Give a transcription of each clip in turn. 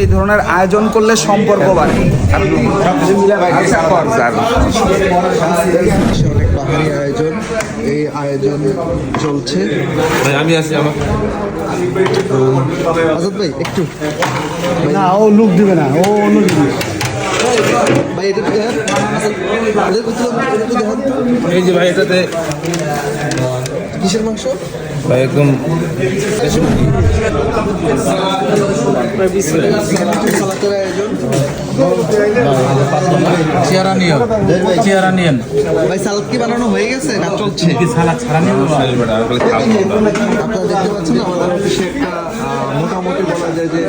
এই ধরনের আয়োজন করলে সম্পর্ক বাড়ে। অনেক পাহাড়ি আয়োজন, এই আয়োজন চলছে। আমি আছি আমার আজাদ ভাই একটু না, ও লুক দিবে না, ও অন্য জিনিস। ভাই এটা দেখেন, এই যে ভাই এটাতে কিসের মাংস? ভাই একদম সালাতের আয়োজন। চেহারা নিয়েন ভাই সালাদ কি বানানো হয়ে গেছে না চলছে? সালাদ ছাড়া নিয়েন আপনারা দেখতে পাচ্ছেন আমাদের অফিসে একটা মোটামুটি বলা যায় যে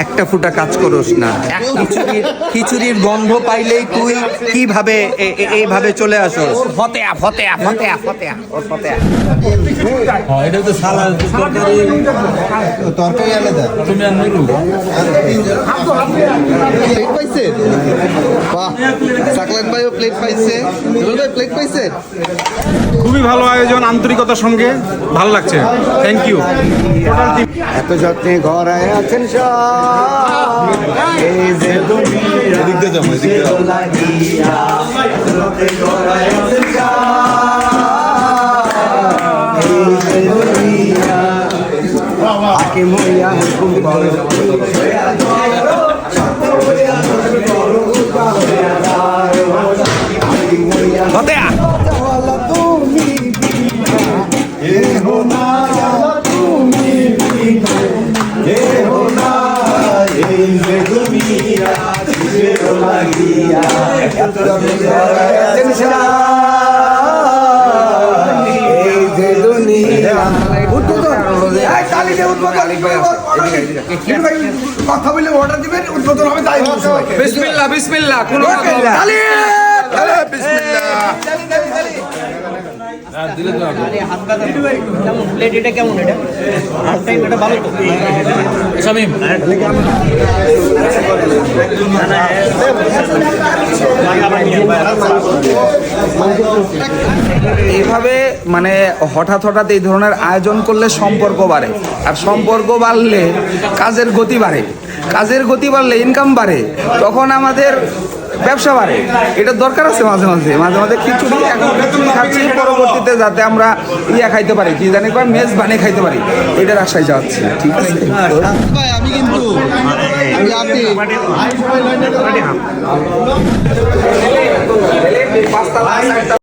একটা ফুটা কাজ করোস না। খিচুড়ির গন্ধ পাইলেই তুই কিভাবে এইভাবে চলে আসোস? ফতেয়া ফতেয়া ফতেয়া ফতেয়া ফতেয়া। এটা তো সালাদ তরকারি আলাদা। তুমি আর নুরু প্লেট পাইছে? বাহ, সাকলান ভাইও প্লেট পাইছে, নুরুল ভাই প্লেট পাইছে। খুবই ভালো আয়োজন, আন্তরিকতার সঙ্গে ভালো লাগছে। Thank you. এত যত্নে গড়ায় আছেন সব, এই যে দুনিয়া এদিকে যাবো এদিকে যাবো লাগিয়া, এত যত্নে গড়ায় আছেন সব, এই যে দুনিয়া হাকিম হইয়া হুকুম করো, ফতেয়া। কথা বলে অর্ডার দিবেন, উদ্বোধন হবে। তাই বিসমিল্লাহ বিসমিল্লাহ, কোন দিলে তো শামিম এইভাবে মানে হঠাৎ হঠাৎ এই ধরনের আয়োজন করলে সম্পর্ক বাড়ে, আর সম্পর্ক বাড়লে কাজের গতি বাড়ে, কাজের গতি বাড়লে ইনকাম বাড়ে, তখন আমাদের ব্যবসা বাড়ে। এটার দরকার আছে মাঝে মাঝে মাঝে মাঝে খিচুড়ি এখন খিচুড়ি খাচ্ছি, পরবর্তীতে যাতে আমরা খাইতে পারি, কি জানি কয় মেজ বানিয়ে খাইতে পারি, এটার আশায় যাচ্ছি। ঠিক আছে ভাই আমি কিন্তু আপনি পাঁচতলা